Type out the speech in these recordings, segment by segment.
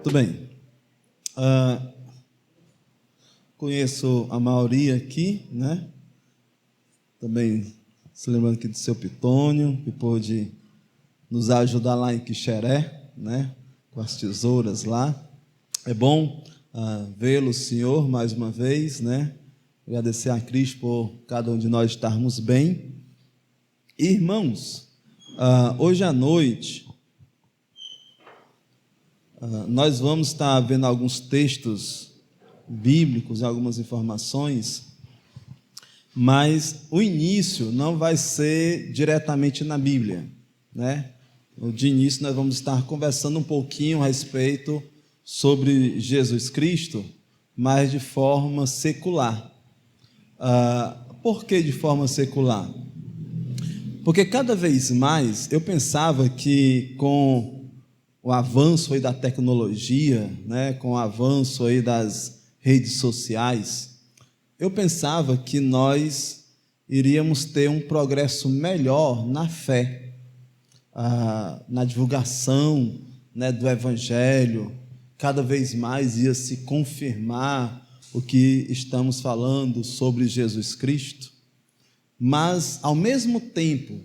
Muito bem. Conheço a maioria aqui, né? Também se lembrando aqui do seu Pitônio, que pôde nos ajudar lá em Quixeré, né? Com as tesouras lá. É bom vê-lo, Senhor, mais uma vez, né? Agradecer a Cristo por cada um de nós estarmos bem. Irmãos, hoje à noite nós vamos estar vendo alguns textos bíblicos, algumas informações, mas o início não vai ser diretamente na Bíblia, né? De início nós vamos estar conversando um pouquinho a respeito sobre Jesus Cristo, mas de forma secular. Por que de forma secular? Porque cada vez mais eu pensava que com o avanço aí da tecnologia, né, com o avanço aí das redes sociais, eu pensava que nós iríamos ter um progresso melhor na fé, na divulgação, né, do Evangelho. Cada vez mais ia se confirmar o que estamos falando sobre Jesus Cristo. Mas, ao mesmo tempo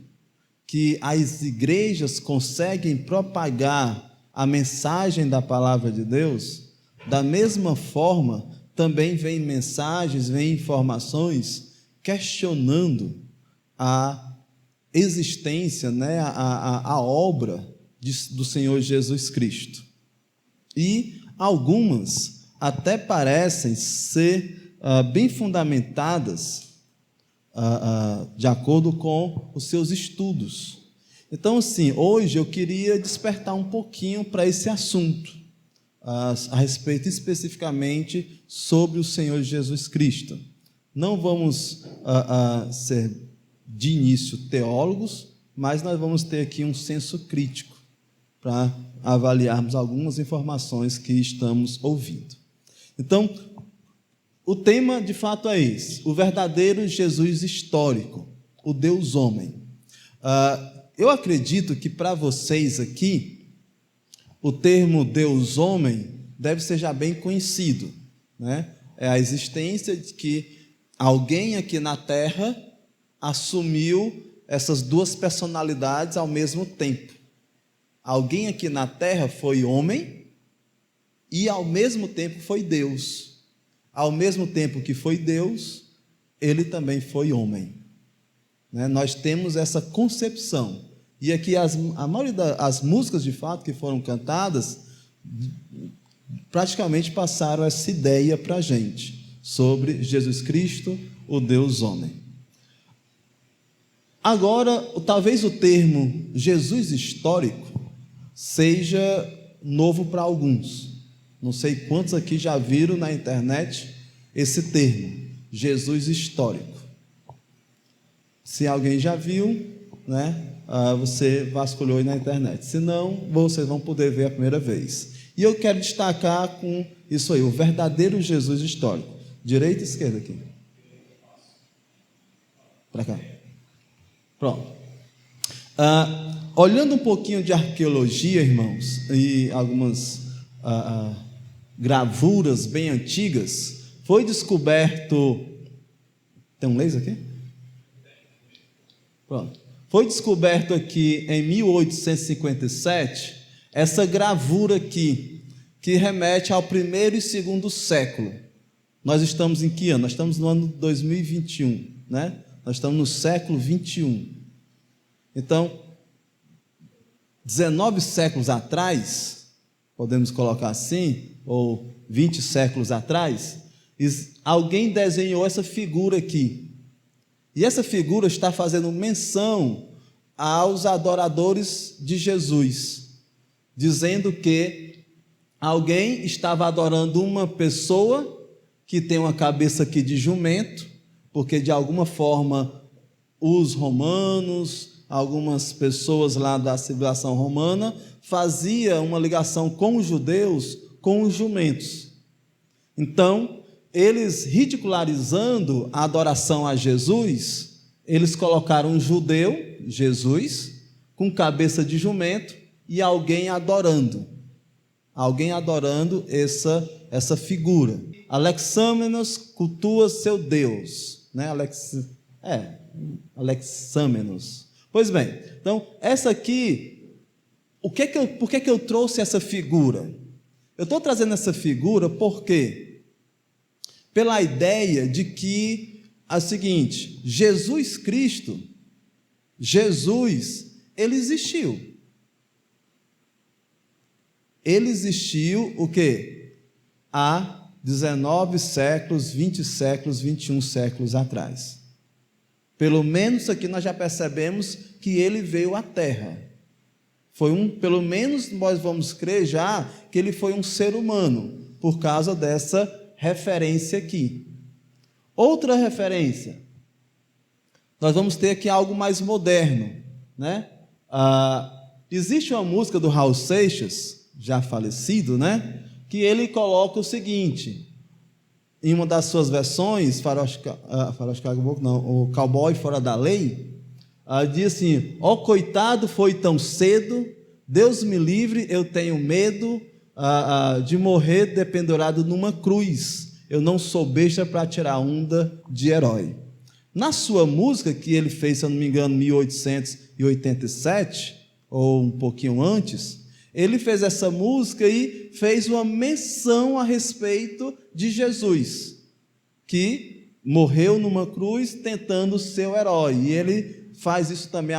que as igrejas conseguem propagar a mensagem da palavra de Deus, da mesma forma, também vem mensagens, vem informações questionando a existência, né, a obra do Senhor Jesus Cristo. E algumas até parecem ser bem fundamentadas de acordo com os seus estudos. Então, assim, hoje eu queria despertar um pouquinho para esse assunto, a respeito especificamente sobre o Senhor Jesus Cristo. Não vamos ser de início teólogos, mas nós vamos ter aqui um senso crítico para avaliarmos algumas informações que estamos ouvindo. Então, o tema de fato é esse: o verdadeiro Jesus histórico, o Deus homem. Eu acredito que para vocês aqui, o termo Deus homem deve ser já bem conhecido, né? É a existência de que alguém aqui na Terra assumiu essas duas personalidades ao mesmo tempo. Alguém aqui na Terra foi homem e ao mesmo tempo foi Deus. Ao mesmo tempo que foi Deus, ele também foi homem, né? Nós temos essa concepção. E aqui a maioria das músicas de fato que foram cantadas praticamente passaram essa ideia para a gente sobre Jesus Cristo, o Deus homem. Agora, talvez o termo Jesus histórico seja novo para alguns. Não sei quantos aqui já viram na internet esse termo, Jesus histórico. Se alguém já viu, né, você vasculhou aí na internet. Se não, vocês vão poder ver a primeira vez. E eu quero destacar com isso aí, o verdadeiro Jesus histórico. Direita e esquerda aqui. Para cá. Pronto. Olhando um pouquinho de arqueologia, irmãos, e algumas gravuras bem antigas, foi descoberto... Tem um laser aqui? Pronto. Foi descoberto aqui em 1857 essa gravura aqui, que remete ao primeiro e segundo século. Nós estamos em que ano? Nós estamos no ano 2021, né? Nós estamos no século 21. Então, 19 séculos atrás, podemos colocar assim, ou 20 séculos atrás, alguém desenhou essa figura aqui. E essa figura está fazendo menção aos adoradores de Jesus, dizendo que alguém estava adorando uma pessoa que tem uma cabeça aqui de jumento, porque de alguma forma os romanos, algumas pessoas lá da civilização romana, faziam uma ligação com os judeus, com os jumentos. Então, eles, ridicularizando a adoração a Jesus, eles colocaram um judeu, Jesus, com cabeça de jumento, e alguém adorando. alguém adorando essa figura. Alexâmenos cultua seu Deus, né? Alexâmenos. Pois bem, então essa aqui, por que eu trouxe essa figura? Eu estou trazendo essa figura porque pela ideia de que é o seguinte, Jesus Cristo, ele existiu. Ele existiu o quê? Há 19 séculos, 20 séculos, 21 séculos atrás. Pelo menos aqui nós já percebemos que ele veio à Terra. Pelo menos nós vamos crer já que ele foi um ser humano, por causa dessa referência aqui. Outra referência, nós vamos ter aqui algo mais moderno, né? Existe uma música do Raul Seixas, já falecido, né? Que ele coloca o seguinte, em uma das suas versões, o Cowboy Fora da Lei, diz assim: ó coitado, foi tão cedo, Deus me livre, eu tenho medo de morrer dependurado numa cruz, eu não sou besta para tirar onda de herói. Na sua música, que ele fez, se eu não me engano, em 1887, ou um pouquinho antes, ele fez essa música e fez uma menção a respeito de Jesus, que morreu numa cruz tentando ser o herói. E ele faz isso também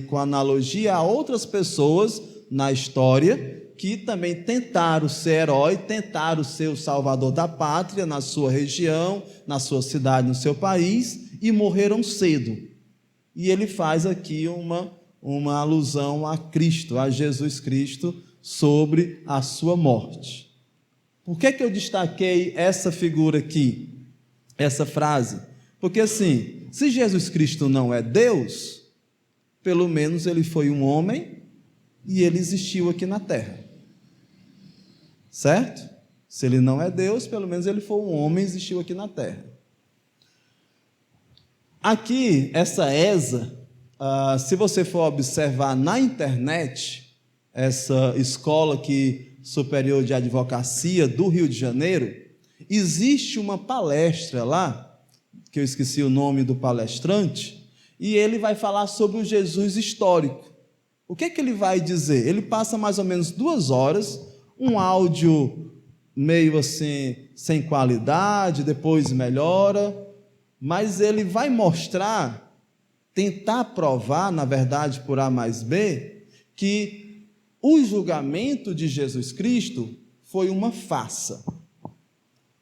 com analogia a outras pessoas na história que também tentaram ser herói, tentaram ser o salvador da pátria na sua região, na sua cidade, no seu país, e morreram cedo. E ele faz aqui uma alusão a Cristo, a Jesus Cristo, sobre a sua morte. Por que eu destaquei essa figura aqui, essa frase? Porque assim, se Jesus Cristo não é Deus, pelo menos ele foi um homem e ele existiu aqui na terra. Certo? Se ele não é Deus, pelo menos ele foi um homem e existiu aqui na terra. Aqui, essa ESA, se você for observar na internet, essa escola superior de advocacia do Rio de Janeiro, existe uma palestra lá, que eu esqueci o nome do palestrante, e ele vai falar sobre o Jesus histórico. O que ele vai dizer? Ele passa mais ou menos 2 horas, um áudio meio assim, sem qualidade, depois melhora, mas ele vai mostrar, tentar provar, na verdade, por A mais B, que o julgamento de Jesus Cristo foi uma farsa.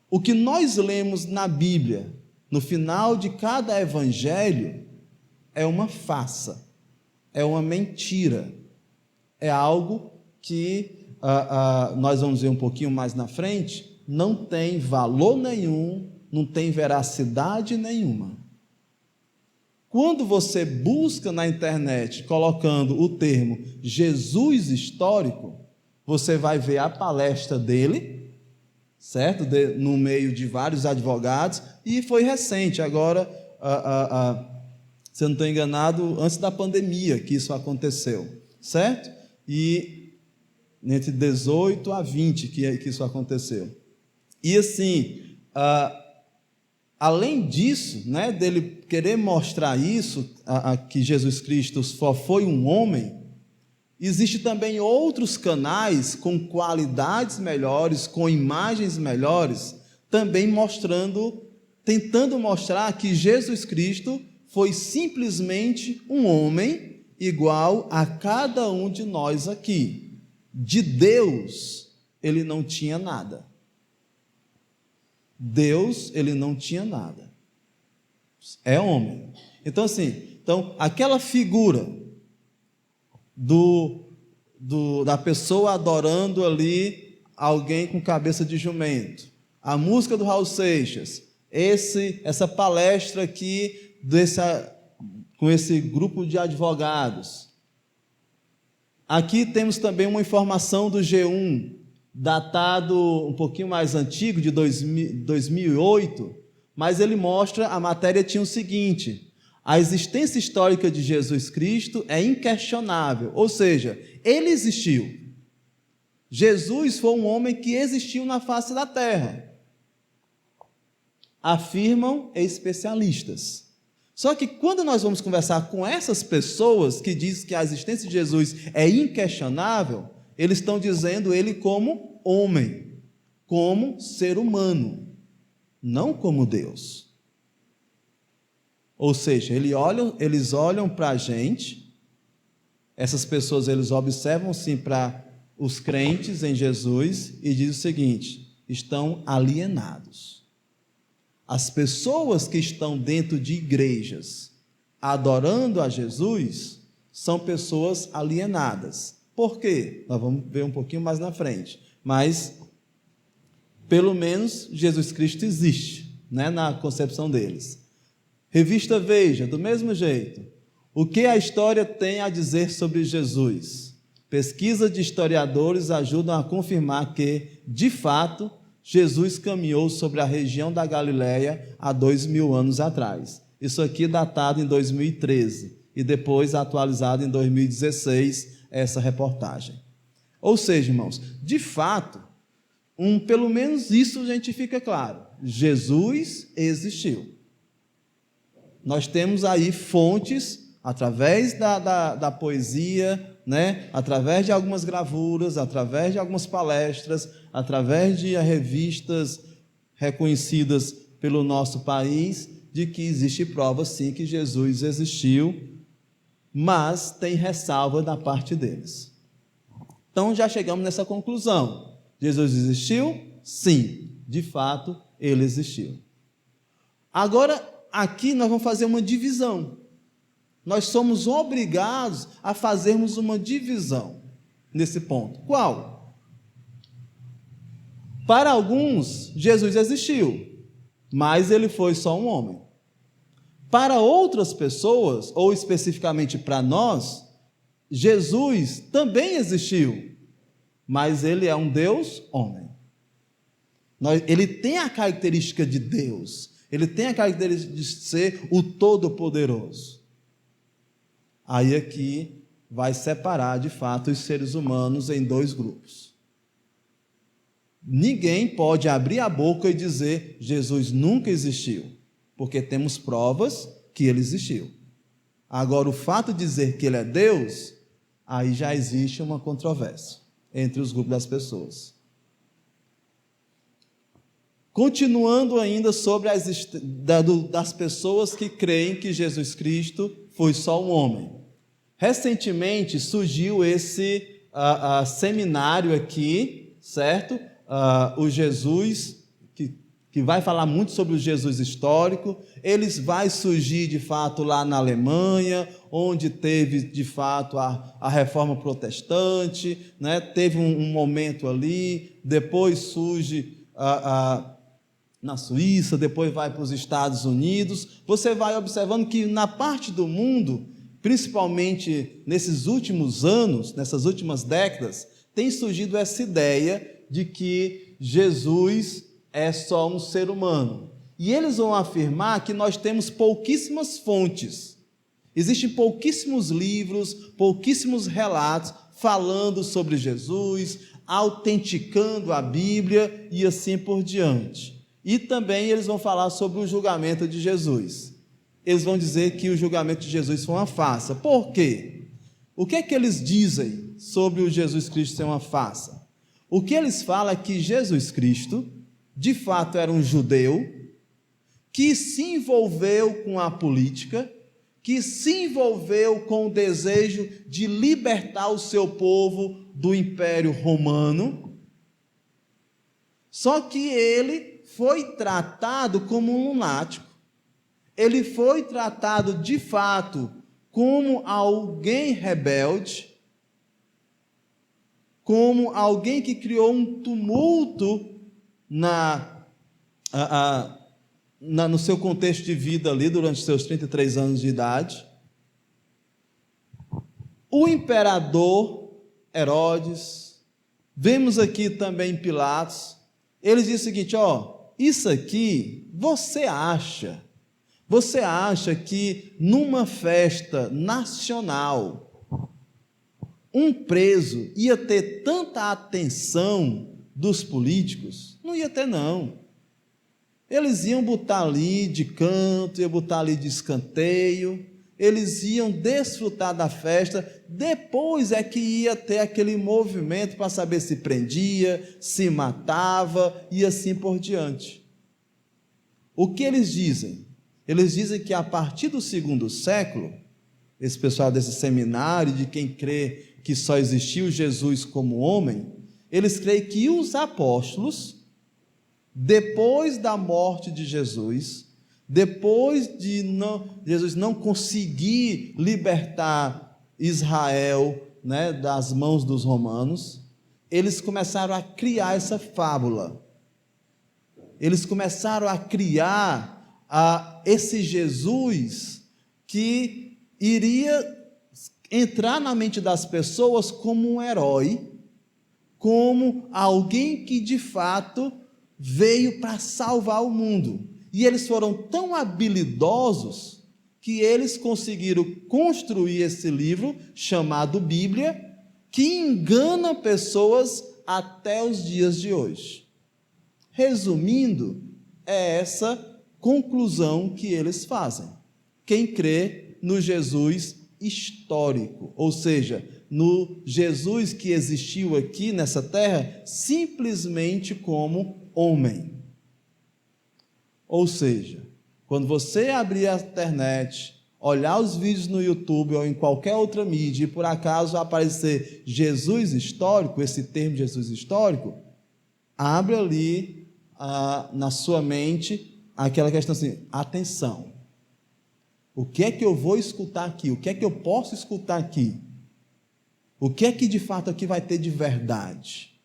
O que nós lemos na Bíblia, no final de cada evangelho, é uma farsa, é uma mentira, é algo que nós vamos ver um pouquinho mais na frente, não tem valor nenhum, não tem veracidade nenhuma. Quando você busca na internet, colocando o termo Jesus histórico, você vai ver a palestra dele, certo? No meio de vários advogados, e foi recente, agora, se eu não estou enganado, antes da pandemia que isso aconteceu, certo? E entre 18 a 20 que isso aconteceu. E assim, além disso, né, dele querer mostrar isso, que Jesus Cristo só foi um homem, existe também outros canais com qualidades melhores, com imagens melhores, também tentando mostrar que Jesus Cristo foi simplesmente um homem igual a cada um de nós aqui. De Deus, ele não tinha nada. Deus, ele não tinha nada. É homem. Então, assim, aquela figura da pessoa adorando ali alguém com cabeça de jumento, a música do Raul Seixas, essa palestra aqui com esse grupo de advogados. Aqui temos também uma informação do G1, datado um pouquinho mais antigo, de 2008, mas ele mostra, a matéria tinha o seguinte: a existência histórica de Jesus Cristo é inquestionável, ou seja, ele existiu. Jesus foi um homem que existiu na face da terra, afirmam especialistas. Só que quando nós vamos conversar com essas pessoas que dizem que a existência de Jesus é inquestionável, eles estão dizendo ele como homem, como ser humano, não como Deus. Ou seja, eles olham para a gente, essas pessoas eles observam sim para os crentes em Jesus e dizem o seguinte: estão alienados. As pessoas que estão dentro de igrejas adorando a Jesus são pessoas alienadas. Por quê? Nós vamos ver um pouquinho mais na frente. Mas, pelo menos, Jesus Cristo existe, né, na concepção deles. Revista Veja, do mesmo jeito. O que a história tem a dizer sobre Jesus? Pesquisas de historiadores ajudam a confirmar que, de fato, Jesus caminhou sobre a região da Galileia há 2000 anos atrás. Isso aqui datado em 2013 e depois atualizado em 2016, essa reportagem. Ou seja, irmãos, de fato, pelo menos isso a gente fica claro: Jesus existiu. Nós temos aí fontes, através da poesia, né? Através de algumas gravuras, através de algumas palestras, através de revistas reconhecidas pelo nosso país, de que existe prova sim que Jesus existiu, mas tem ressalva da parte deles. Então já chegamos nessa conclusão: Jesus existiu? Sim, de fato ele existiu. Agora aqui nós vamos fazer uma divisão. Nós somos obrigados a fazermos uma divisão nesse ponto. Qual? Para alguns, Jesus existiu, mas ele foi só um homem. Para outras pessoas, ou especificamente para nós, Jesus também existiu, mas ele é um Deus homem. Ele tem a característica de Deus, ele tem a característica de ser o Todo-Poderoso. Aí aqui vai separar de fato os seres humanos em dois grupos. Ninguém pode abrir a boca e dizer Jesus nunca existiu, porque temos provas que ele existiu. Agora, o fato de dizer que ele é Deus, aí já existe uma controvérsia entre os grupos das pessoas. Continuando ainda sobre das pessoas que creem que Jesus Cristo foi só um homem. Recentemente surgiu esse seminário aqui, certo? O Jesus, que vai falar muito sobre o Jesus histórico. Eles vai surgir de fato lá na Alemanha, onde teve de fato a reforma protestante, né? Teve um momento ali, depois surge na Suíça, depois vai para os Estados Unidos. Você vai observando que na parte do mundo, principalmente nesses últimos anos, nessas últimas décadas, tem surgido essa ideia de que Jesus é só um ser humano. E eles vão afirmar que nós temos pouquíssimas fontes. Existem pouquíssimos livros, pouquíssimos relatos falando sobre Jesus, autenticando a Bíblia e assim por diante. E também eles vão falar sobre o julgamento de Jesus. Eles vão dizer que o julgamento de Jesus foi uma farsa. Por quê? O que é que eles dizem sobre o Jesus Cristo ser uma farsa? O que eles falam é que Jesus Cristo, de fato, era um judeu que se envolveu com a política, que se envolveu com o desejo de libertar o seu povo do Império Romano, só que ele foi tratado como um lunático. Ele foi tratado, de fato, como alguém rebelde, como alguém que criou um tumulto no seu contexto de vida ali, durante seus 33 anos de idade. O imperador Herodes, vemos aqui também Pilatos, ele diz o seguinte: isso aqui, você acha que numa festa nacional, um preso ia ter tanta atenção dos políticos? Não ia ter, não. Eles iam botar ali de canto, iam botar ali de escanteio, eles iam desfrutar da festa, depois é que ia ter aquele movimento para saber se prendia, se matava e assim por diante. O que eles dizem? Eles dizem que a partir do 2º século, esse pessoal desse seminário, de quem crê que só existiu Jesus como homem, eles creem que os apóstolos, depois da morte de Jesus, depois de Jesus não conseguir libertar Israel, né, das mãos dos romanos, eles começaram a criar essa fábula. Eles começaram a criar esse Jesus que iria entrar na mente das pessoas como um herói, como alguém que de fato veio para salvar o mundo. E eles foram tão habilidosos que eles conseguiram construir esse livro chamado Bíblia, que engana pessoas até os dias de hoje. Resumindo, é essa conclusão que eles fazem. Quem crê no Jesus histórico, ou seja, no Jesus que existiu aqui nessa terra simplesmente como homem. Ou seja, quando você abrir a internet, olhar os vídeos no YouTube ou em qualquer outra mídia e por acaso aparecer Jesus histórico, esse termo Jesus histórico, abre ali na sua mente aquela questão assim, atenção, o que é que eu vou escutar aqui? O que é que eu posso escutar aqui? O que é que de fato aqui vai ter de verdade?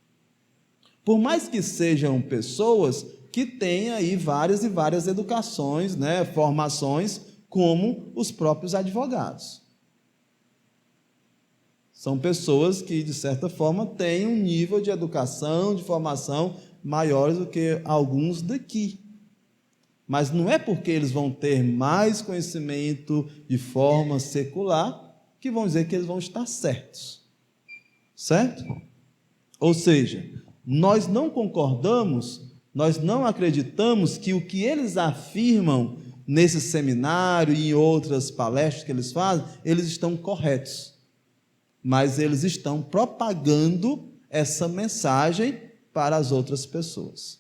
Por mais que sejam pessoas que têm aí várias e várias educações, né, formações, como os próprios advogados. São pessoas que, de certa forma, têm um nível de educação, de formação maiores do que alguns daqui. Mas não é porque eles vão ter mais conhecimento de forma secular que vão dizer que eles vão estar certos. Certo? Ou seja, nós não concordamos, nós não acreditamos que o que eles afirmam nesse seminário e em outras palestras que eles fazem, eles estão corretos. Mas eles estão propagando essa mensagem para as outras pessoas.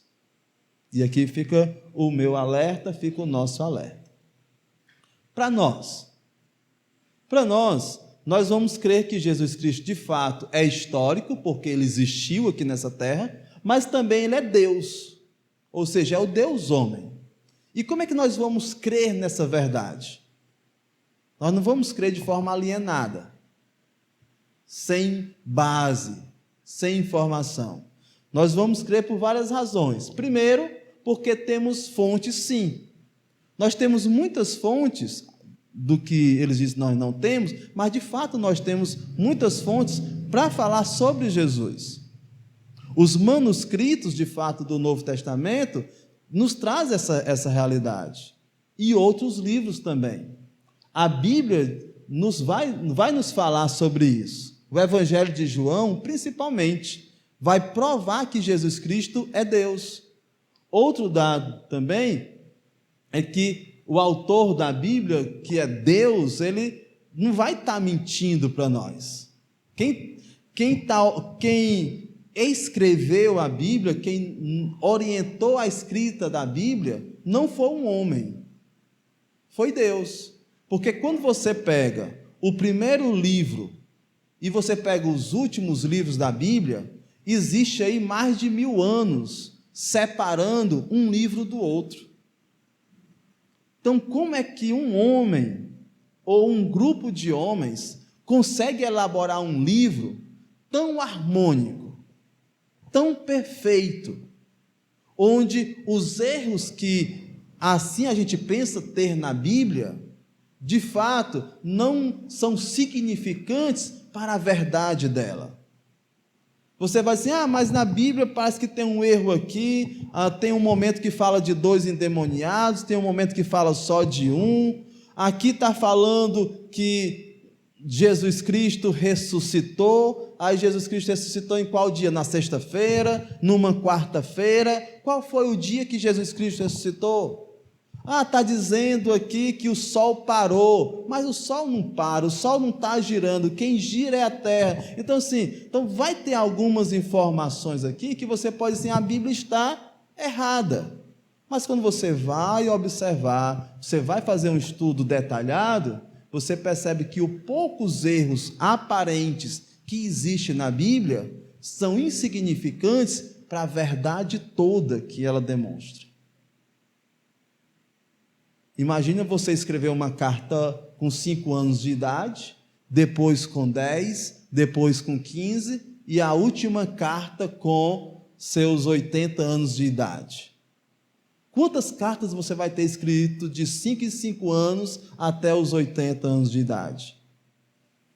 E aqui fica o meu alerta, fica o nosso alerta. Para nós, nós vamos crer que Jesus Cristo de fato é histórico, porque ele existiu aqui nessa terra, mas também ele é Deus, ou seja, é o Deus homem. E como é que nós vamos crer nessa verdade? Nós não vamos crer de forma alienada, sem base, sem informação. Nós vamos crer por várias razões. Primeiro, porque temos fontes, sim. Nós temos muitas fontes do que eles dizem que nós não temos, mas de fato nós temos muitas fontes para falar sobre Jesus. Os manuscritos, de fato, do Novo Testamento nos traz essa realidade. E outros livros também. A Bíblia vai nos falar sobre isso. O Evangelho de João, principalmente, vai provar que Jesus Cristo é Deus. Outro dado também é que o autor da Bíblia, que é Deus, ele não vai estar mentindo para nós. Quem escreveu a Bíblia, quem orientou a escrita da Bíblia, não foi um homem, foi Deus. Porque quando você pega o primeiro livro e você pega os últimos livros da Bíblia, existe aí mais de 1000 anos separando um livro do outro. Então, como é que um homem ou um grupo de homens consegue elaborar um livro tão harmônico, tão perfeito, onde os erros que assim a gente pensa ter na Bíblia, de fato, não são significantes para a verdade dela? Você vai dizer, mas na Bíblia parece que tem um erro aqui, tem um momento que fala de 2 endemoniados, tem um momento que fala só de um, aqui está falando que Jesus Cristo ressuscitou. Aí Jesus Cristo ressuscitou em qual dia? Na sexta-feira, numa quarta-feira. Qual foi o dia que Jesus Cristo ressuscitou? Está dizendo aqui que o sol parou, mas o sol não para, o sol não está girando, quem gira é a terra. Então, assim, vai ter algumas informações aqui que você pode dizer, a Bíblia está errada. Mas quando você vai observar, você vai fazer um estudo detalhado, você percebe que os poucos erros aparentes que existem na Bíblia são insignificantes para a verdade toda que ela demonstra. Imagina você escrever uma carta com 5 anos de idade, depois com 10, depois com 15, e a última carta com seus 80 anos de idade. Quantas cartas você vai ter escrito de 5 em 5 anos até os 80 anos de idade?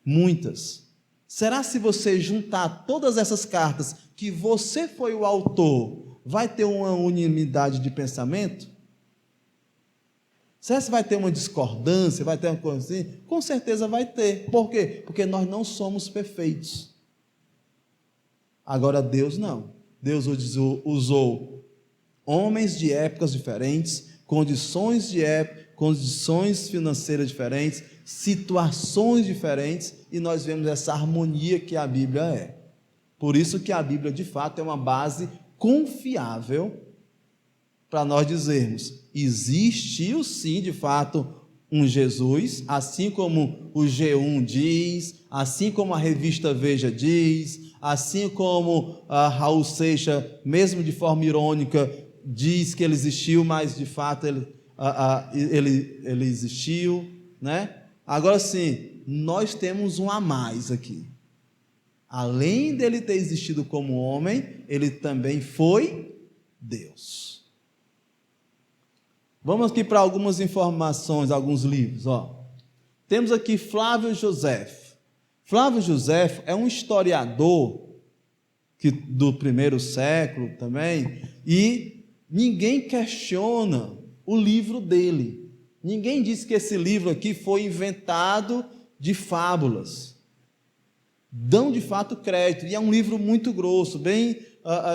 Muitas. Será se você juntar todas essas cartas que você foi o autor, vai ter uma unanimidade de pensamento? Será que vai ter uma discordância, vai ter uma coisa assim? Com certeza vai ter. Por quê? Porque nós não somos perfeitos. Agora Deus não. Deus usou homens de épocas diferentes, condições de época, condições financeiras diferentes, situações diferentes, e nós vemos essa harmonia que a Bíblia é. Por isso que a Bíblia, de fato, é uma base confiável para nós dizermos, existiu sim, de fato, um Jesus, assim como o G1 diz, assim como a revista Veja diz, assim como a Raul Seixas, mesmo de forma irônica, diz que ele existiu, mas de fato ele existiu, né? Agora sim, nós temos um a mais aqui. Além dele ter existido como homem, ele também foi Deus. Vamos aqui para algumas informações, alguns livros. Temos aqui Flávio Josefo. Flávio Josefo é um historiador do primeiro século também, e ninguém questiona o livro dele. Ninguém diz que esse livro aqui foi inventado de fábulas. Dão de fato crédito, e é um livro muito grosso, bem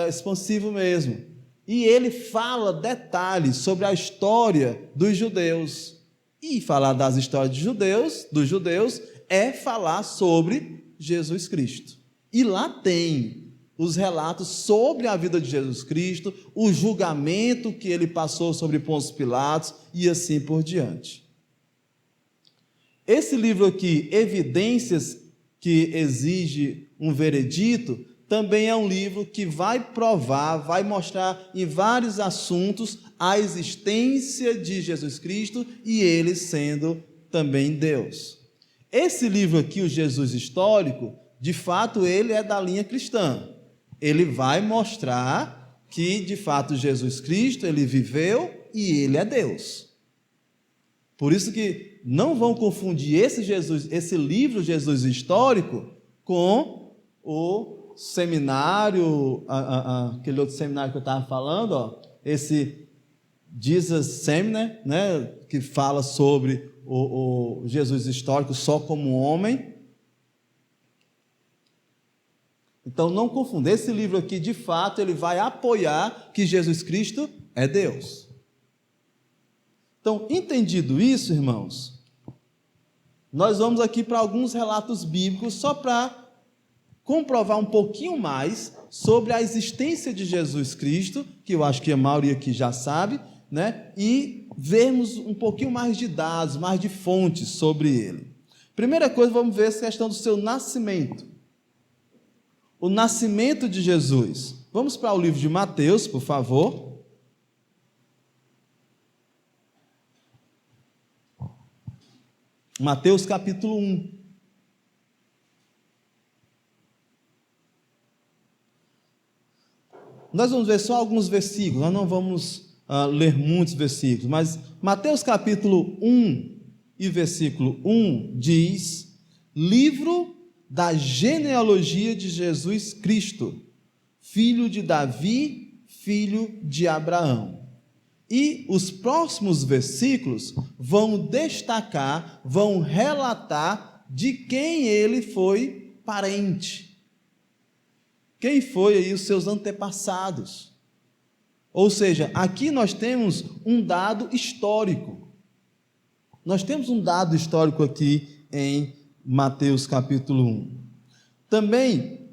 expansivo mesmo. E ele fala detalhes sobre a história dos judeus. E falar das histórias dos judeus, é falar sobre Jesus Cristo. E lá tem os relatos sobre a vida de Jesus Cristo, o julgamento que ele passou sobre Pôncio Pilatos e assim por diante. Esse livro aqui, Evidências que exige um veredito, também é um livro que vai provar, vai mostrar em vários assuntos a existência de Jesus Cristo e ele sendo também Deus. Esse livro aqui, o Jesus Histórico, de fato ele é da linha cristã. Ele vai mostrar que de fato Jesus Cristo, ele viveu e ele é Deus. Por isso que não vão confundir esse livro Jesus Histórico com o seminário, aquele outro seminário que eu estava falando, esse Jesus Seminar, né, que fala sobre o Jesus histórico só como homem. Então não confunda, esse livro aqui de fato ele vai apoiar que Jesus Cristo é Deus. Então, entendido isso, irmãos, nós vamos aqui para alguns relatos bíblicos só para comprovar um pouquinho mais sobre a existência de Jesus Cristo, que eu acho que a maioria aqui já sabe, né? E vermos um pouquinho mais de dados, mais de fontes sobre ele. Primeira coisa, vamos ver essa questão do seu nascimento. O nascimento de Jesus. Vamos para o livro de Mateus, por favor. Mateus capítulo 1. Nós vamos ver só alguns versículos, nós não vamos ler muitos versículos, mas Mateus capítulo 1 e versículo 1 diz: livro da genealogia de Jesus Cristo, filho de Davi, filho de Abraão. E os próximos versículos vão destacar, vão relatar de quem ele foi parente. Quem foi aí os seus antepassados? Ou seja, aqui nós temos um dado histórico. Nós temos um dado histórico aqui em Mateus capítulo 1. Também,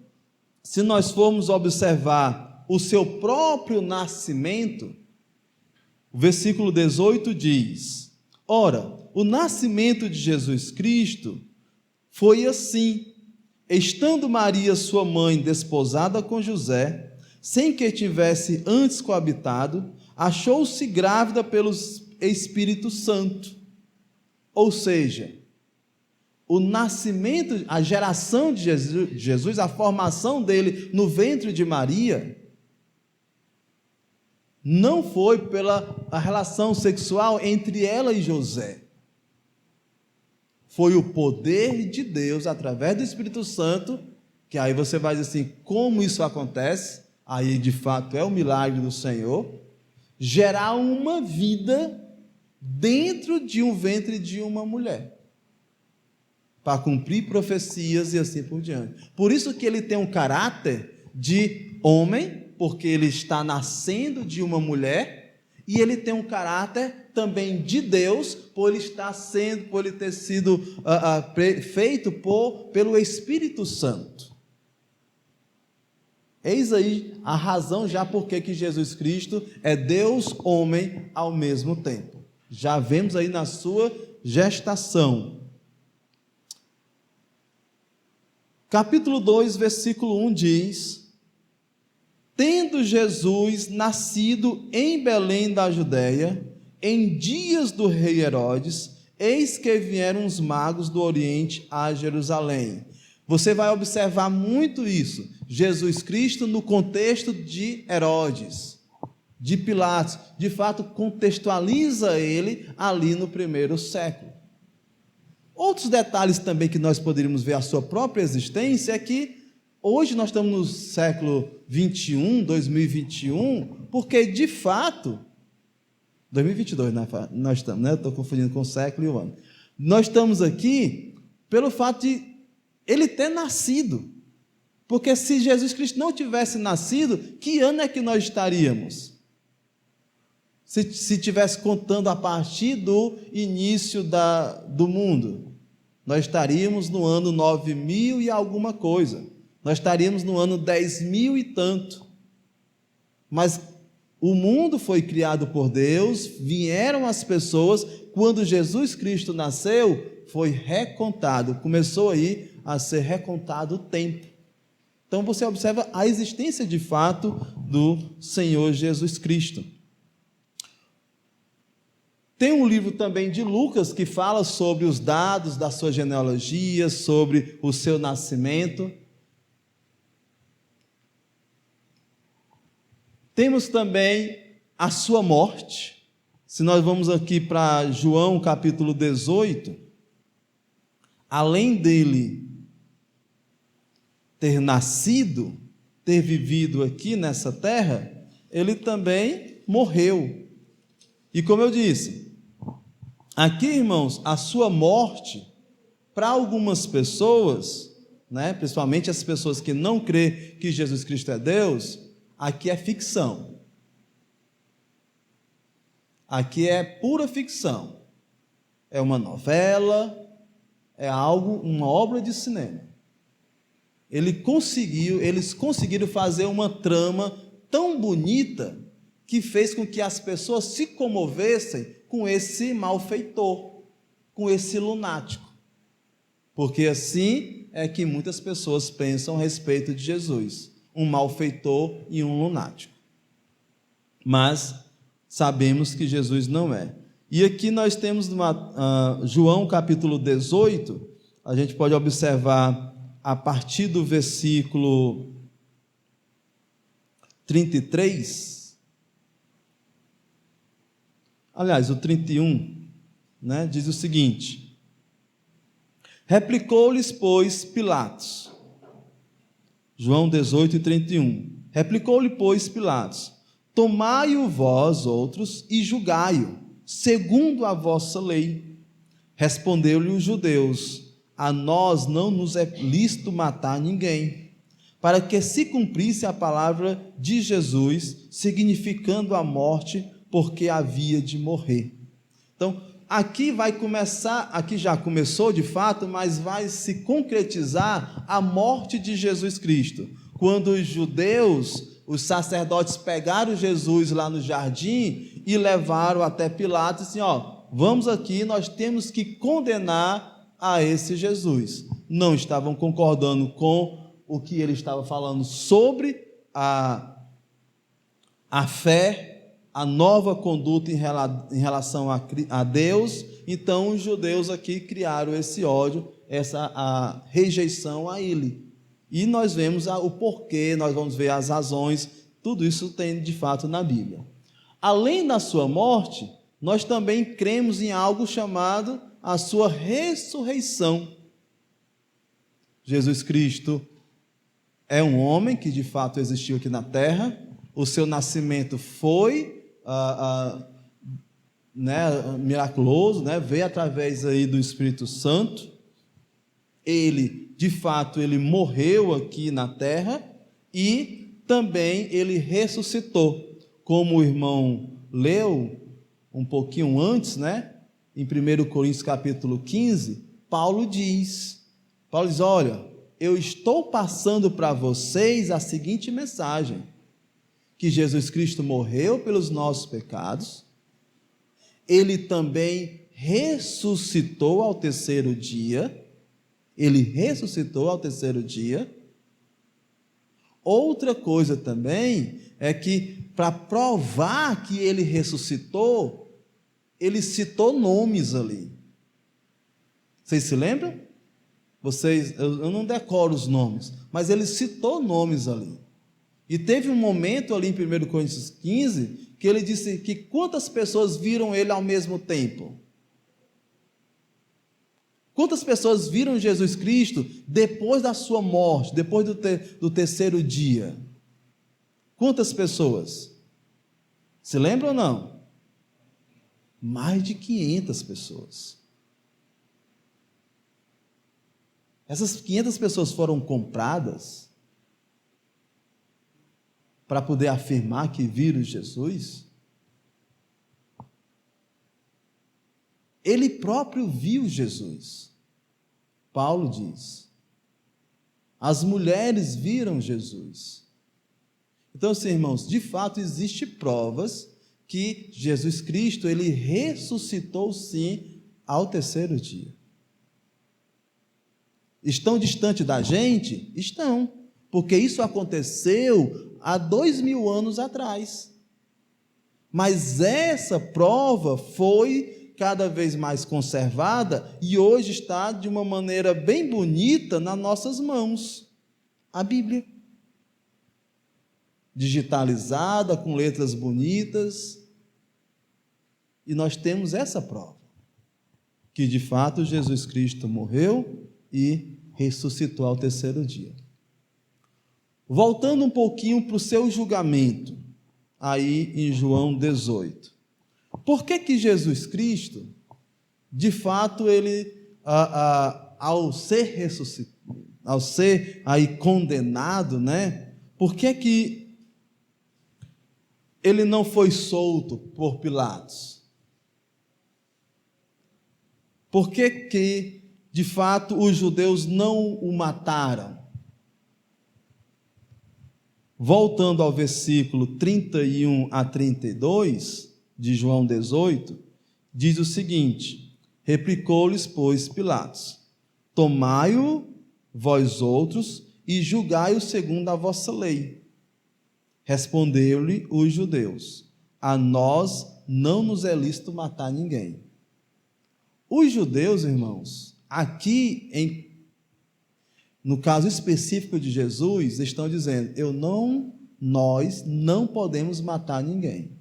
se nós formos observar o seu próprio nascimento, o versículo 18 diz: ora, o nascimento de Jesus Cristo foi assim: estando Maria, sua mãe, desposada com José, sem que tivesse antes coabitado, achou-se grávida pelo Espírito Santo. Ou seja, o nascimento, a geração de Jesus, a formação dele no ventre de Maria, não foi pela a relação sexual entre ela e José. Foi o poder de Deus, através do Espírito Santo, que aí você vai dizer assim, como isso acontece? Aí de fato é o milagre do Senhor, gerar uma vida dentro de um ventre de uma mulher, para cumprir profecias e assim por diante. Por isso que ele tem um caráter de homem, porque ele está nascendo de uma mulher, e ele tem um caráter também de Deus, por ele ter sido feito pelo Espírito Santo. Eis aí a razão já por que Jesus Cristo é Deus, homem ao mesmo tempo. Já vemos aí na sua gestação. Capítulo 2, versículo 1 diz: tendo Jesus nascido em Belém da Judéia, em dias do rei Herodes, eis que vieram os magos do Oriente a Jerusalém. Você vai observar muito isso, Jesus Cristo no contexto de Herodes, de Pilatos, de fato contextualiza ele ali no primeiro século. Outros detalhes também que nós poderíamos ver a sua própria existência é que hoje nós estamos no século 21, 2021, porque de fato, 2022 nós estamos, né? Estou confundindo com o século e o ano. Nós estamos aqui pelo fato de ele ter nascido, porque se Jesus Cristo não tivesse nascido, que ano é que nós estaríamos? Se tivesse contando a partir do início do mundo, nós estaríamos no ano 9.000 e alguma coisa, nós estaríamos no ano 10.000 e tanto, mas o mundo foi criado por Deus, vieram as pessoas, quando Jesus Cristo nasceu, foi recontado, começou aí a ser recontado o tempo. Então você observa a existência de fato do Senhor Jesus Cristo. Tem um livro também de Lucas que fala sobre os dados da sua genealogia, sobre o seu nascimento. Temos também a sua morte. Se nós vamos aqui para João capítulo 18, além dele ter nascido, ter vivido aqui nessa terra, ele também morreu. E como eu disse, aqui, irmãos, a sua morte, para algumas pessoas, né, principalmente as pessoas que não crêem que Jesus Cristo é Deus, aqui é ficção. Aqui é pura ficção. É uma novela, é algo, uma obra de cinema. Eles conseguiram fazer uma trama tão bonita que fez com que as pessoas se comovessem com esse malfeitor, com esse lunático. Porque assim é que muitas pessoas pensam a respeito de Jesus, um malfeitor e um lunático. Mas sabemos que Jesus não é. E aqui nós temos João capítulo 18, a gente pode observar a partir do versículo 33, aliás, o 31, né, diz o seguinte: replicou-lhes, pois, Pilatos, João 18, 31, replicou-lhe, pois, Pilatos: tomai-o vós outros e julgai-o, segundo a vossa lei. Respondeu-lhe os judeus: a nós não nos é lícito matar ninguém, para que se cumprisse a palavra de Jesus, significando a morte, porque havia de morrer. Então, aqui vai começar, aqui já começou de fato, mas vai se concretizar a morte de Jesus Cristo. Quando os judeus, os sacerdotes pegaram Jesus lá no jardim e levaram até Pilatos e assim, vamos aqui, nós temos que condenar a esse Jesus. Não estavam concordando com o que ele estava falando sobre a fé, a nova conduta em relação a Deus. Então os judeus aqui criaram esse ódio, a rejeição a ele. E nós vemos o porquê, nós vamos ver as razões, tudo isso tem de fato na Bíblia. Além da sua morte, nós também cremos em algo chamado a sua ressurreição. Jesus Cristo é um homem que de fato existiu aqui na terra, o seu nascimento foi miraculoso, veio através aí do Espírito Santo. Ele, de fato, ele morreu aqui na terra e também ele ressuscitou, como o irmão leu um pouquinho antes, em 1 Coríntios capítulo 15, Paulo diz, olha, eu estou passando para vocês a seguinte mensagem, que Jesus Cristo morreu pelos nossos pecados, ele também ressuscitou ao terceiro dia. Outra coisa também é que, para provar que ele ressuscitou, ele citou nomes ali. Vocês se lembram? Eu não decoro os nomes, mas ele citou nomes ali. E teve um momento ali em 1 Coríntios 15, que ele disse que quantas pessoas viram ele ao mesmo tempo? Quantas pessoas viram Jesus Cristo depois da sua morte, depois do terceiro dia? Quantas pessoas? Se lembra ou não? Mais de 500 pessoas. Essas 500 pessoas foram compradas para poder afirmar que viram Jesus? Ele próprio viu Jesus. Paulo diz. As mulheres viram Jesus. Então, assim, irmãos, de fato existem provas que Jesus Cristo, ele ressuscitou sim ao terceiro dia. Estão distante da gente? Estão, porque isso aconteceu há 2000 anos atrás. Mas essa prova foi cada vez mais conservada e hoje está de uma maneira bem bonita nas nossas mãos. A Bíblia. Digitalizada, com letras bonitas. E nós temos essa prova. Que de fato Jesus Cristo morreu e ressuscitou ao terceiro dia. Voltando um pouquinho para o seu julgamento, aí em João 18. Por que Jesus Cristo, de fato, ele, ao ser ressuscitado, ao ser aí condenado, por que ele não foi solto por Pilatos? Por que de fato, os judeus não o mataram? Voltando ao versículo 31 a 32 de João 18, diz o seguinte: replicou-lhes, pois, Pilatos: tomai-o vós outros e julgai-o segundo a vossa lei. Respondeu-lhe os judeus: a nós não nos é lícito matar ninguém. Os judeus, irmãos, aqui, no caso específico de Jesus, estão dizendo, nós não podemos matar ninguém.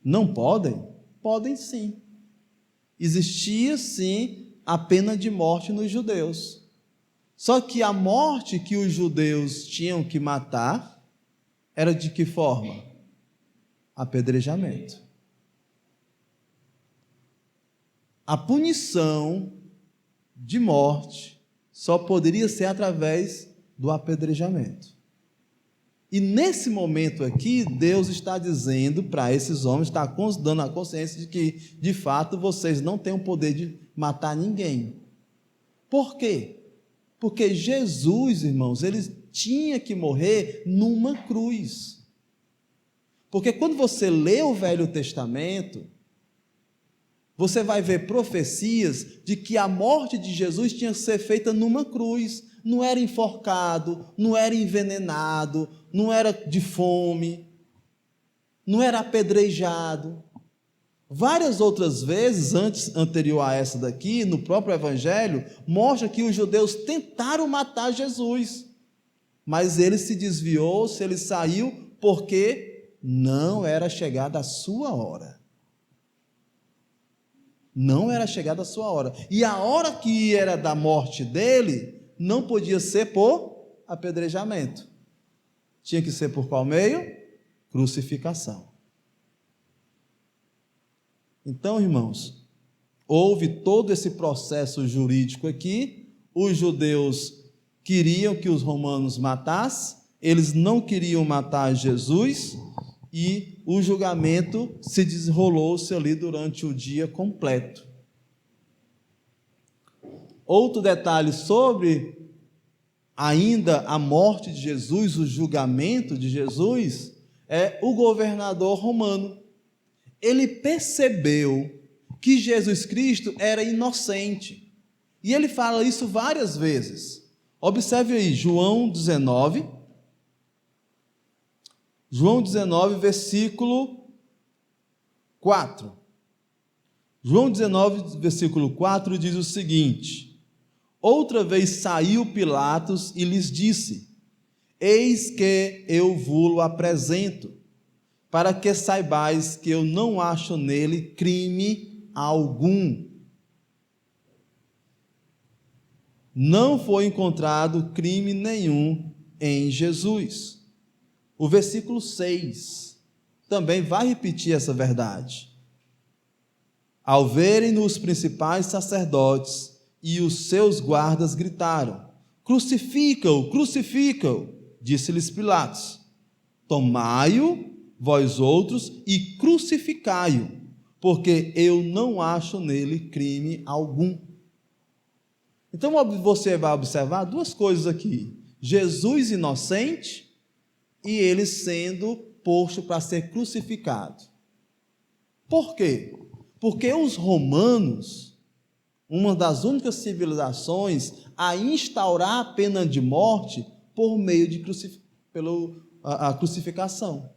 Não podem? Podem sim. Existia sim a pena de morte nos judeus. Só que a morte que os judeus tinham que matar era de que forma? Apedrejamento. a punição de morte só poderia ser através do apedrejamento. E nesse momento aqui, Deus está dizendo para esses homens, está dando a consciência de que, de fato, vocês não têm o poder de matar ninguém. Por quê? Porque Jesus, irmãos, ele tinha que morrer numa cruz. Porque quando você lê o Velho Testamento, você vai ver profecias de que a morte de Jesus tinha que ser feita numa cruz. Não era enforcado, não era envenenado, não era de fome, não era apedrejado. Várias outras vezes, anterior a essa daqui, no próprio Evangelho, mostra que os judeus tentaram matar Jesus, mas ele se desviou, ele saiu, porque não era chegada a sua hora. Não era chegada a sua hora. E a hora que era da morte dele, não podia ser por apedrejamento. Tinha que ser por qual meio? Crucificação. Então, irmãos, houve todo esse processo jurídico aqui. Os judeus queriam que os romanos matassem, eles não queriam matar Jesus, e o julgamento se desenrolou-se ali durante o dia completo. Outro detalhe sobre ainda a morte de Jesus, o julgamento de Jesus, é o governador romano. Ele percebeu que Jesus Cristo era inocente. E ele fala isso várias vezes. Observe aí, João 19, versículo 4. João 19, versículo 4 diz o seguinte: outra vez saiu Pilatos e lhes disse: eis que eu vos apresento, para que saibais que eu não acho nele crime algum. Não foi encontrado crime nenhum em Jesus. O versículo 6 também vai repetir essa verdade. Ao verem-no os principais sacerdotes e os seus guardas gritaram: crucifica-o, crucifica-o. Disse-lhes Pilatos: tomai-o, vós outros, e crucificai-o, porque eu não acho nele crime algum. Então você vai observar duas coisas aqui: Jesus inocente e ele sendo posto para ser crucificado. Por quê? Porque os romanos, uma das únicas civilizações a instaurar a pena de morte por meio de a crucificação.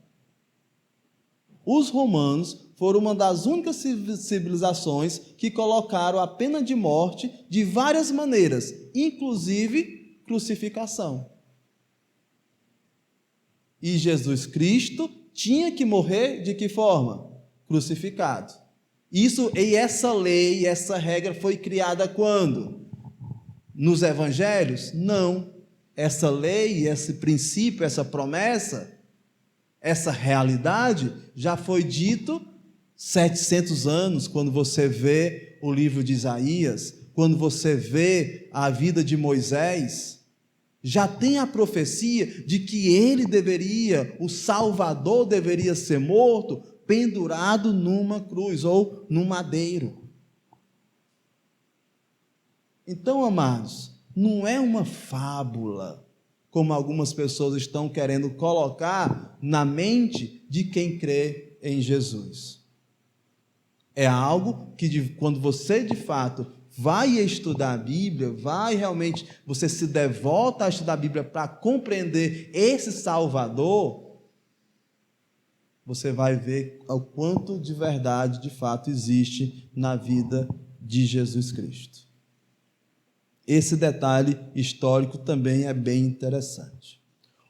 Os romanos foram uma das únicas civilizações que colocaram a pena de morte de várias maneiras, inclusive crucificação. E Jesus Cristo tinha que morrer de que forma? Crucificado. E essa lei, essa regra foi criada quando? Nos evangelhos? Não. Essa lei, esse princípio, essa promessa, essa realidade já foi dito 700 anos, quando você vê o livro de Isaías, quando você vê a vida de Moisés, já tem a profecia de que ele deveria, o Salvador deveria ser morto, pendurado numa cruz ou num madeiro. Então, amados, não é uma fábula, como algumas pessoas estão querendo colocar na mente de quem crê em Jesus. É algo que, quando você de fato vai estudar a Bíblia, você se devota a estudar a Bíblia para compreender esse Salvador, você vai ver o quanto de verdade, de fato, existe na vida de Jesus Cristo. Esse detalhe histórico também é bem interessante.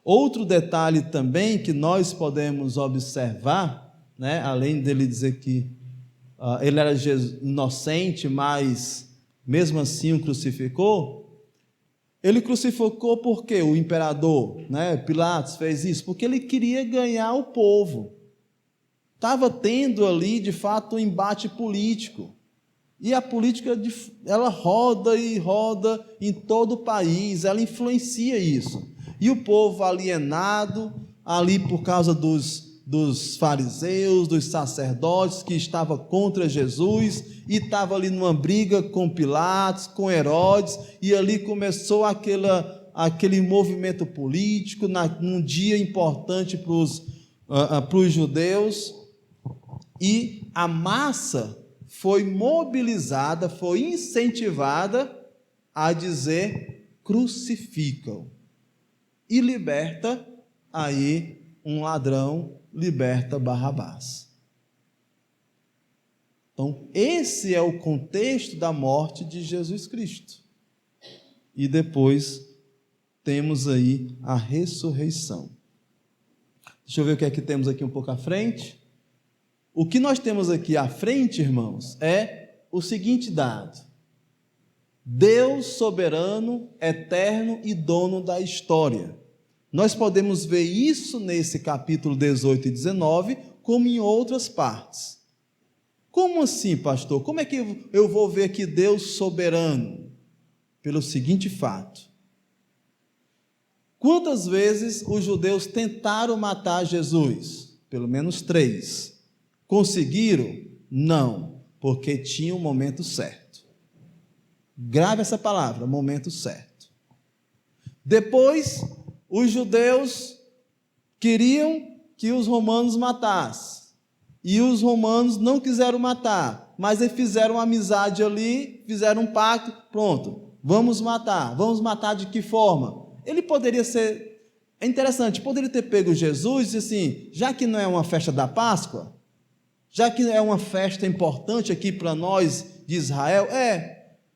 Outro detalhe também que nós podemos observar, né, além dele dizer que ele era inocente, mas mesmo assim o crucificou. Ele crucificou porque o imperador, né, Pilatos, fez isso? Porque ele queria ganhar o povo. Estava tendo ali, de fato, um embate político. E a política, ela roda e roda em todo o país, ela influencia isso. E o povo alienado, ali por causa dos fariseus, dos sacerdotes, que estava contra Jesus, e estava ali numa briga com Pilatos, com Herodes, e ali começou aquele movimento político, num dia importante para os judeus, e a massa foi mobilizada, foi incentivada a dizer: crucificam, e liberta aí um ladrão, liberta Barrabás. Então, esse é o contexto da morte de Jesus Cristo. E depois temos aí a ressurreição. Deixa eu ver o que é que temos aqui um pouco à frente. O que nós temos aqui à frente, irmãos, é o seguinte dado: Deus soberano, eterno e dono da história. Nós podemos ver isso nesse capítulo 18 e 19, como em outras partes. Como assim, pastor? Como é que eu vou ver aqui Deus soberano? Pelo seguinte fato: quantas vezes os judeus tentaram matar Jesus? Pelo menos 3. Conseguiram? Não, porque tinha o momento certo. Grave essa palavra, momento certo. Depois, os judeus queriam que os romanos matassem, e os romanos não quiseram matar, mas eles fizeram uma amizade ali, fizeram um pacto, pronto, vamos matar de que forma? Ele poderia ser, é interessante, poderia ter pego Jesus e assim, já que não é uma festa da Páscoa, já que é uma festa importante aqui para nós de Israel,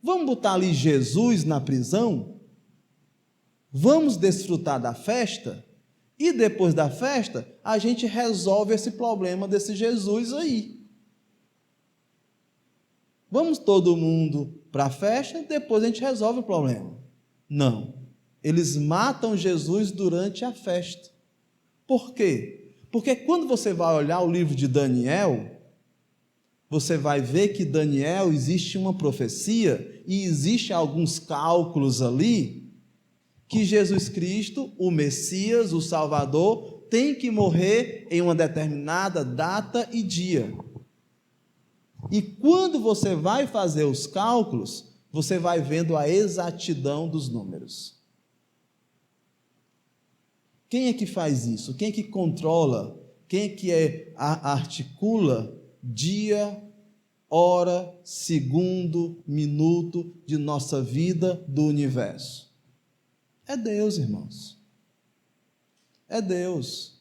vamos botar ali Jesus na prisão, vamos desfrutar da festa, e depois da festa, a gente resolve esse problema desse Jesus aí. Vamos todo mundo para a festa, e depois a gente resolve o problema. Não, eles matam Jesus durante a festa. Por quê? Porque quando você vai olhar o livro de Daniel, você vai ver que Daniel existe uma profecia e existe alguns cálculos ali que Jesus Cristo, o Messias, o Salvador, tem que morrer em uma determinada data e dia. E quando você vai fazer os cálculos, você vai vendo a exatidão dos números. Quem é que faz isso? Quem é que controla? Quem é que articula dia, hora, segundo, minuto de nossa vida, do universo? É Deus, irmãos. É Deus.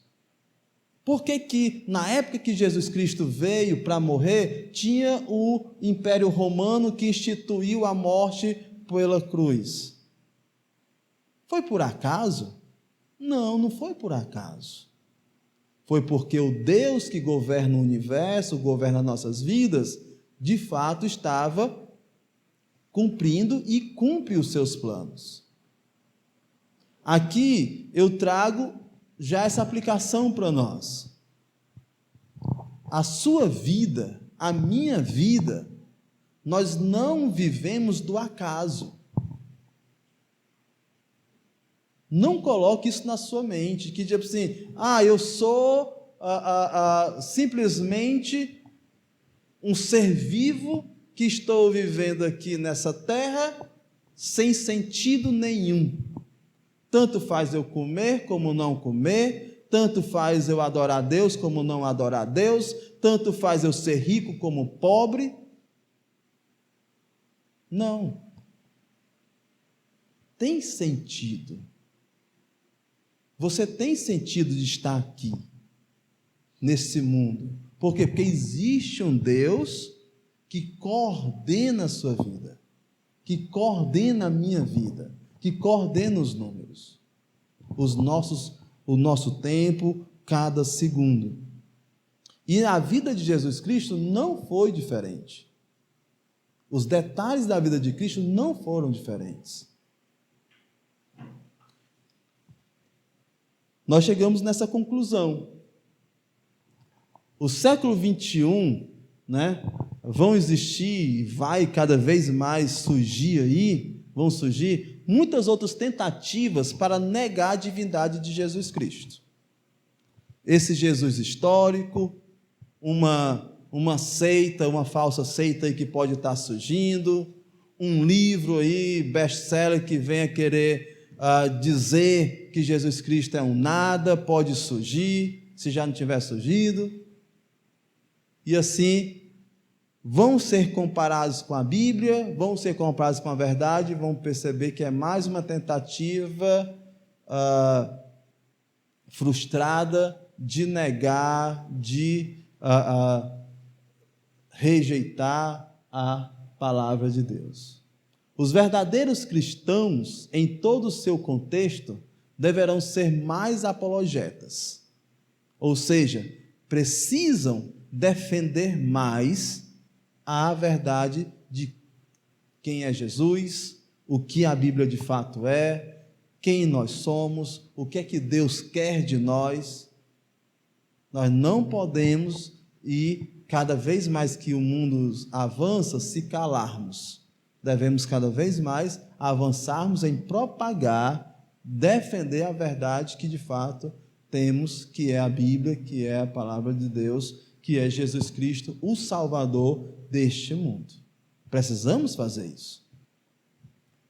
Por que na época que Jesus Cristo veio para morrer, tinha o Império Romano que instituiu a morte pela cruz? Foi por acaso? Não, não foi por acaso. Foi porque o Deus que governa o universo, governa nossas vidas, de fato estava cumprindo e cumpre os seus planos. Aqui eu trago já essa aplicação para nós. A sua vida, a minha vida, nós não vivemos do acaso. Não coloque isso na sua mente, que tipo assim, eu sou simplesmente um ser vivo que estou vivendo aqui nessa terra sem sentido nenhum. Tanto faz eu comer como não comer, tanto faz eu adorar a Deus como não adorar a Deus, tanto faz eu ser rico como pobre. Não. Tem sentido. Você tem sentido de estar aqui, nesse mundo. Por quê? Porque existe um Deus que coordena a sua vida, que coordena a minha vida, que coordena os números, o nosso tempo, cada segundo. E a vida de Jesus Cristo não foi diferente. Os detalhes da vida de Cristo não foram diferentes. Nós chegamos nessa conclusão. O século 21, vão existir, vai cada vez mais surgir aí, vão surgir muitas outras tentativas para negar a divindade de Jesus Cristo. Esse Jesus histórico, uma seita, uma falsa seita aí que pode estar surgindo, um livro aí, best-seller, que venha querer dizer que Jesus Cristo é um nada, pode surgir, se já não tiver surgido, e assim vão ser comparados com a Bíblia, vão ser comparados com a verdade, vão perceber que é mais uma tentativa frustrada de negar, de rejeitar a palavra de Deus. Os verdadeiros cristãos, em todo o seu contexto, deverão ser mais apologetas, ou seja, precisam defender mais a verdade de quem é Jesus, o que a Bíblia de fato é, quem nós somos, o que é que Deus quer de nós. Nós não podemos, e cada vez mais que o mundo avança, se calarmos. Devemos cada vez mais avançarmos em propagar, defender a verdade que de fato temos, que é a Bíblia, que é a palavra de Deus, que é Jesus Cristo, o Salvador deste mundo. Precisamos fazer isso.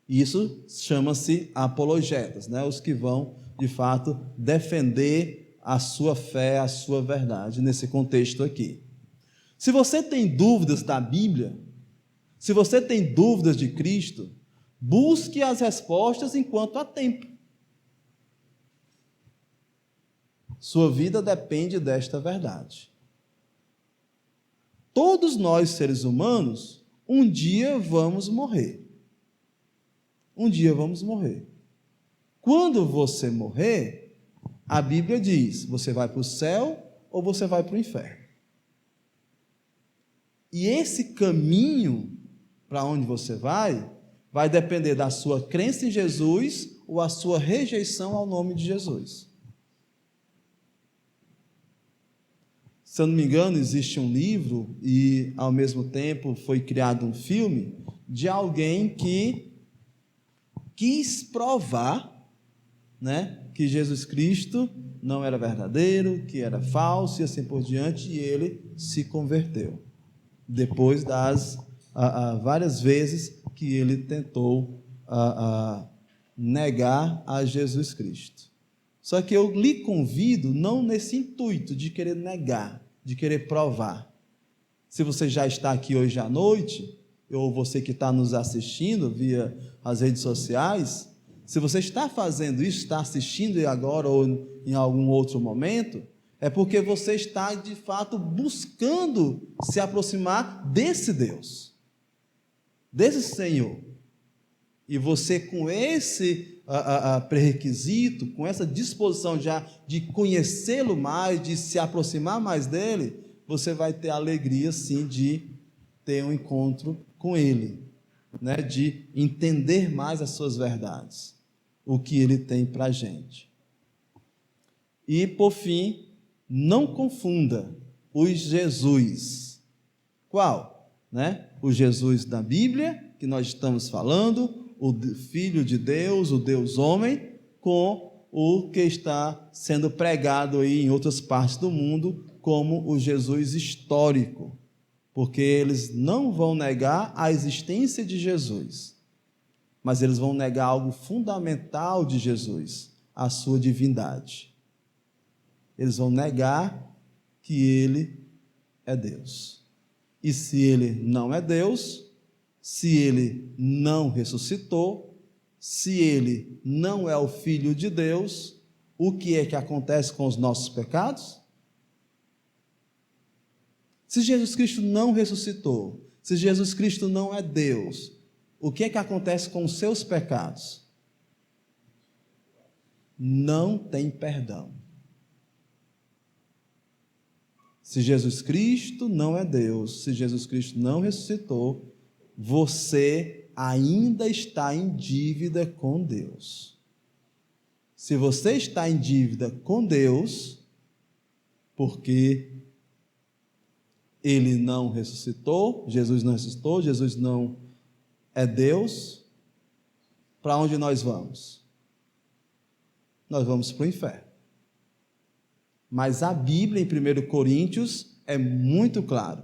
Isso chama-se apologetas, né? Os que vão, de fato, defender a sua fé, a sua verdade, nesse contexto aqui. Se você tem dúvidas da Bíblia, se você tem dúvidas de Cristo, busque as respostas enquanto há tempo. Sua vida depende desta verdade. Todos nós, seres humanos, um dia vamos morrer. Um dia vamos morrer. Quando você morrer, a Bíblia diz, você vai para o céu ou você vai para o inferno. E esse caminho para onde você vai depender da sua crença em Jesus ou a sua rejeição ao nome de Jesus. Se eu não me engano, existe um livro e, ao mesmo tempo, foi criado um filme de alguém que quis provar, né, que Jesus Cristo não era verdadeiro, que era falso e assim por diante, e ele se converteu. Depois das várias vezes que ele tentou negar a Jesus Cristo. Só que eu lhe convido, não nesse intuito de querer negar, de querer provar. Se você já está aqui hoje à noite, ou você que está nos assistindo via as redes sociais, se você está fazendo isso, está assistindo agora ou em algum outro momento, é porque você está de fato buscando se aproximar desse Deus, desse Senhor. E você, com esse pré-requisito, com essa disposição já de conhecê-lo mais, de se aproximar mais dele, você vai ter a alegria, sim, de ter um encontro com ele, né? De entender mais as suas verdades, o que ele tem para a gente. E, por fim, não confunda os Jesus. Qual? Né? O Jesus da Bíblia, que nós estamos falando, o Filho de Deus, o Deus homem, com o que está sendo pregado aí em outras partes do mundo como o Jesus histórico, porque eles não vão negar a existência de Jesus, mas eles vão negar algo fundamental de Jesus, a sua divindade. Eles vão negar que ele é Deus. E se ele não é Deus, se ele não ressuscitou, se ele não é o Filho de Deus, o que é que acontece com os nossos pecados? Se Jesus Cristo não ressuscitou, se Jesus Cristo não é Deus, o que é que acontece com os seus pecados? Não tem perdão. Se Jesus Cristo não é Deus, se Jesus Cristo não ressuscitou, você ainda está em dívida com Deus. Se você está em dívida com Deus, porque Ele não ressuscitou, Jesus não ressuscitou, Jesus não é Deus, para onde nós vamos? Nós vamos para o inferno. Mas a Bíblia, em 1 Coríntios, é muito claro.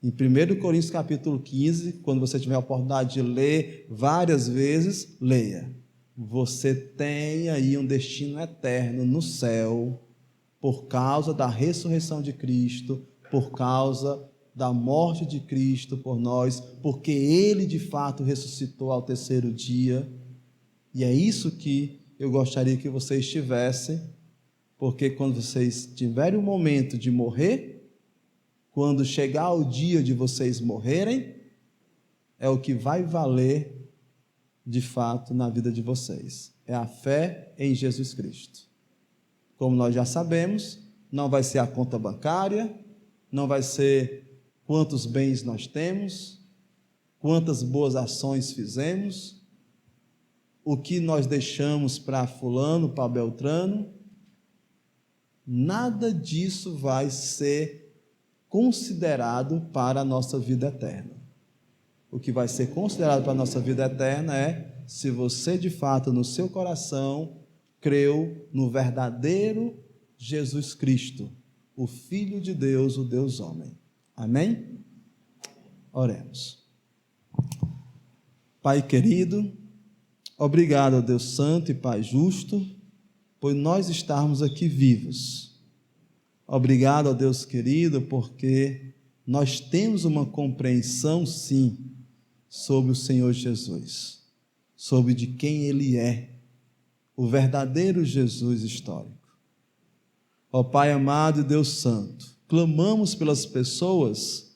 Em 1 Coríntios capítulo 15, quando você tiver a oportunidade de ler várias vezes, leia. Você tem aí um destino eterno no céu, por causa da ressurreição de Cristo, por causa da morte de Cristo por nós, porque Ele de fato ressuscitou ao terceiro dia. E é isso que eu gostaria que vocês tivessem, porque quando vocês tiverem o momento de morrer, quando chegar o dia de vocês morrerem, é o que vai valer de fato na vida de vocês. É a fé em Jesus Cristo. Como nós já sabemos, não vai ser a conta bancária, não vai ser quantos bens nós temos, quantas boas ações fizemos, o que nós deixamos para fulano, para Beltrano. Nada disso vai ser considerado para a nossa vida eterna. O que vai ser considerado para a nossa vida eterna é se você de fato no seu coração creu no verdadeiro Jesus Cristo, o Filho de Deus, o Deus homem. Amém? Oremos. Pai querido, obrigado, Deus Santo e Pai justo, por nós estarmos aqui vivos. Obrigado, ó Deus querido, porque nós temos uma compreensão, sim, sobre o Senhor Jesus, sobre de quem Ele é, o verdadeiro Jesus histórico. Ó Pai amado e Deus Santo, clamamos pelas pessoas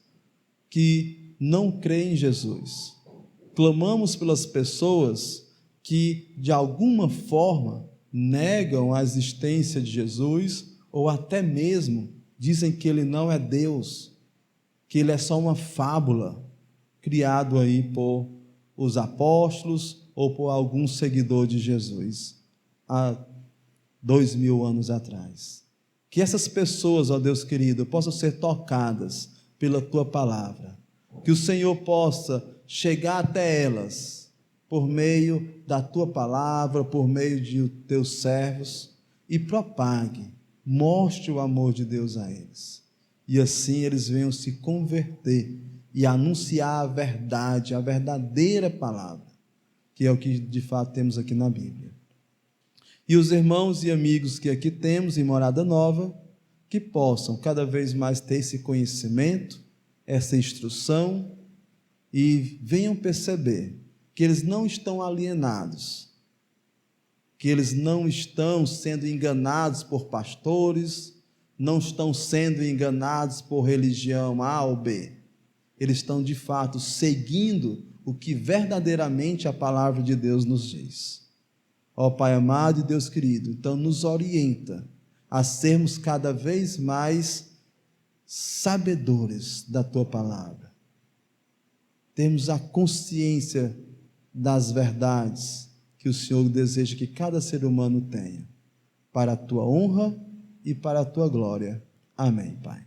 que não creem em Jesus, clamamos pelas pessoas que de alguma forma negam a existência de Jesus, ou até mesmo dizem que Ele não é Deus, que Ele é só uma fábula, criado aí por os apóstolos ou por algum seguidor de Jesus, há 2000 anos atrás. Que essas pessoas, ó Deus querido, possam ser tocadas pela Tua palavra, que o Senhor possa chegar até elas, por meio da Tua palavra, por meio de Teus servos, e propague, mostre o amor de Deus a eles, e assim eles venham se converter e anunciar a verdade, a verdadeira palavra, que é o que de fato temos aqui na Bíblia. E os irmãos e amigos que aqui temos em Morada Nova, que possam cada vez mais ter esse conhecimento, essa instrução, e venham perceber que eles não estão alienados, que eles não estão sendo enganados por pastores, não estão sendo enganados por religião A ou B. Eles estão de fato seguindo o que verdadeiramente a palavra de Deus nos diz. Ó Pai amado e Deus querido, então nos orienta a sermos cada vez mais sabedores da Tua palavra. Temos a consciência das verdades que o Senhor deseja que cada ser humano tenha, para a Tua honra e para a Tua glória. Amém, Pai.